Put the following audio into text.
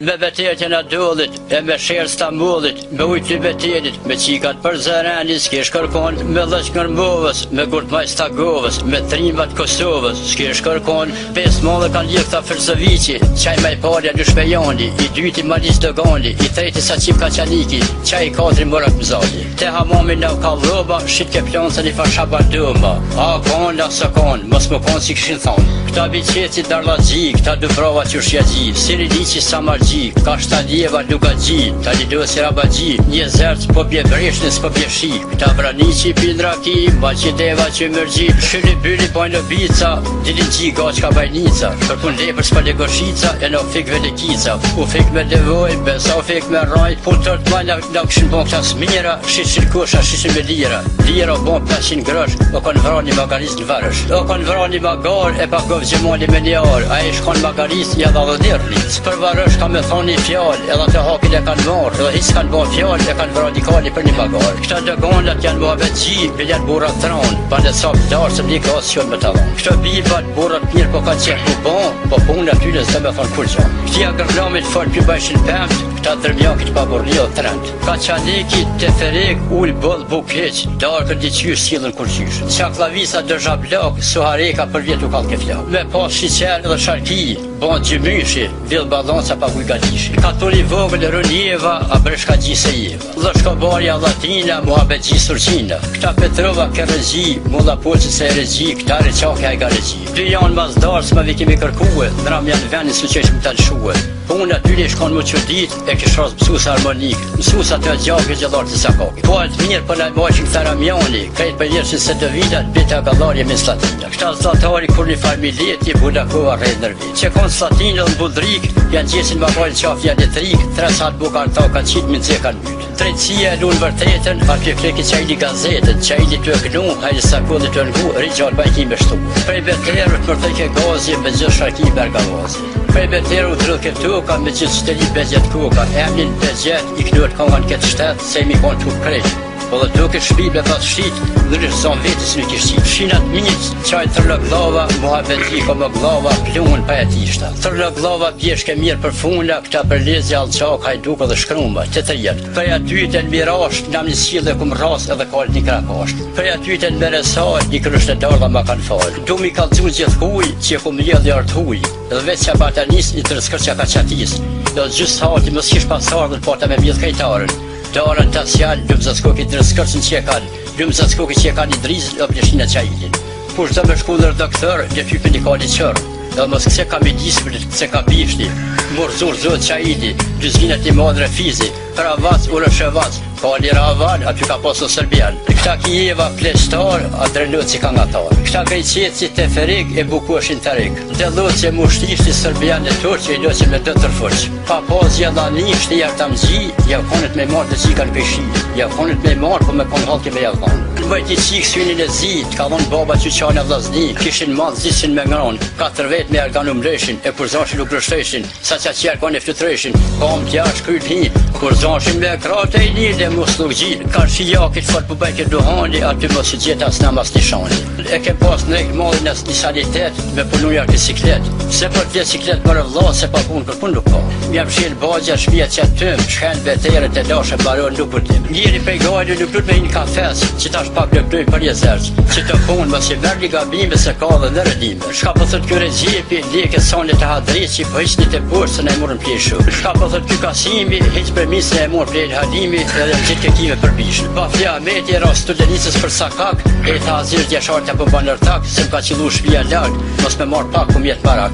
Me betetjen e dollit, e me sherë Stambollit, me ujtë Libertetit, me qikat për Zëreni, s'kesh kërkon, me lëq Ngërmovës, me gurtmaj Stagovës, me trimbat Kosovës, s'kesh kërkon, 5 mollë kanë lirë këta Fërzoviqi, qaj maj parja Lushbejani, i dyti Malis Dogani, i treti Saqip Kaçaniki, qaj i 4 Murat Mzali. Te hamami në ka roba, shit ke ploncën i fashaba dëma, a kon, la së kon, mos më kon si këshin thonë. Këta biqeci darlagji, këta dubrova qërshjagji, Siriliqi Samargji, ka Shtadjeva Lugagji, Talidosi Rabagji, një zërc po bje breshnë s'po bje shi, këta Braniqi Pindraki, Baqideva Qëmërgji, Shëli Byli Pojnë Bica, Dilingji Gaqka Bajnica, kërkun lepër s'pa legoshica, e në fik velikica, u fik me levoj, besa u fik me raj, pun tërt maj në këshin bon këta smira, shishin kusha, shishin me lira, lira bon 500 grosh, o kon vrani magaris në varësh, o kon vrani magar, e pa gov gjemoni me njarë, a e shkon magaris, ja dha dhe dirlit, për varësh ka me thoni fjallë, edhe të hakin e kanë marrë, edhe hiç kanë bon fjallë, e kanë vrani kali për një magar. Këta dëgonat janë muhabetgji, bilet burat tronë, pa në cap darë, se blik asë qënë me të dhonë. Këta bibat burat mirë po ka qenë ku bon, po punë atyre s'do me thonë kur gjo. Këtia gërlamit fort për bajshin pëmt, këta dërmjakit pa burli o trend. Kaçaniki, Teferik, ull bëll bukeq, darë kër diqysh s'jillën kur qysh. Qaklavisa dërgja blok, Suhareka për vjetu kall ke flak. Me pas shiqer edhe sharki, bon gjymyshi, vill balanca pa kuj gatishi. Katoli vogël Rënjeva, a breshka Gjisejeva. Lëshkobarja Latina, muhabetgji Surqina. Këta Petrova Kerezji, mulla Poqës e Regji, këta Reqakja e Garegji. Dy janë mazdarë s'ma vi kemi kërkue, nëram janë veni su qesh më të lëshue. Unë atyri shkon më qëdit, e kish ras mësus harmonik, mësus atë e gjake gjellarë të zakaki. Po atë mirë për lajmaqin këta Ramjani, krejt për jeshën se të vidat, bita galarje me Slatina. Këta zlatari kur një farmiletje, Bulakova rejt nërvit. Që kon Slatinë dhe Buldrik, janë gjesin magallë qafja letrik, 3 saat bukar ta ka qitë min ce kanë mytë. Drejtësia e lunë vërtetën, aty kleki qajli gazetën, qajli të gnu, hajli sakulli të ngu, rigjallë bajki me shtu. Prej beterët për të ke gazi, me gjithë sharki bergavazi. Prej beterë u të rëllë këtu, ka me gjithë shteli bezjet kuka, emnin bezjet, i knurët kongan këtë shtetë, se mi konë të krejtë. Po dhe duke shpibe të shqit, dhërës son vetës në kishqit. Shinat minit, qaj tërlë glava, muhabetgji ko më glava, pluhën pa e tishta. Tërlë glava bjeshke mirë për funda, këta për lezja alçak, hajduka dhe shkrumba, të të jetë. Prej atyjten mirasht, nam një s'qil dhe kum ras edhe kalë një krakasht. Prej atyjten meresar, një kërështë e darda ma kanë falë. Du mi kalcu gjithë huj, që kum ledh dhe artë huj. Dhe veç që batanis, i të rëskër që ka qatis. Dhe gjysë hati, mës kish pasardhën, po ta me mjedh kajtarën. Darën të asjal, lumëzaskokit në rëskërcën që e kanë, lumëzaskokit që e kanë i drizën, o pleshin e qajilin. Kur zë me shkullër doktor, në fypën i kali qërë, edhe mos këse ka midismërit, këse ka bishti, murzur zot qajili, dyzvinat i madre fizi, pravac, ullë shëvac, kali ravan, aty ka pasu Serbian. Këta Kijeva, plestar, a dreluci ka nga tarë. Këta Gajqeci, Teferik, e bukoshin të rik. Deluci e mushtishti Serbian e Turqë, e loqin me dëtër fërq. Pa pos jelanisht e jartamgji, ja konet me marrë të qikan pëshi, ja konet me marrë, po me konë halki me javon. Vajti qikë synin e zit, ka dhonë baba që qane vlazni, kishin madhë zisin me ngron, 4 vet me arganu mleshin, e përzashin u grështeshin, sa qa qjerë kone flytreshin, kam t'jash kryt hi, përzashin me krate i një dhe mos nuk gjin, ka shijakit fort për bajke duhani, aty mos i gjeta as nam as një shani. E ke pas në ekë madhin as një sanitet, me punuja kësiklet, se për t'je siklet mërë vla, se pa pun për pun nuk pa. Jam shil bagja, shpia që tëm, shken beterët e lashe baron nuk përtim. Njeri pejgajnë nuk lut me një kafes, që tash pak lëpnoj për jezerq, që të punë mos i verë një gabime se ka dhe në rëdime. Shka po thot kjure gjepi, leke sanit të hadrit, që po hiqnit e burë se ne murën pleshu. Shka po thot kjo kasimi, hiq për misë e murë plejnë halimi, edhe gjithë kekime për bishën. Bafja Meti e ras studenicës për sakak, e tha azirë djeshartja për banërtak, se m'ka qilu shpia larg, mos me marë pak ku mjetë barak.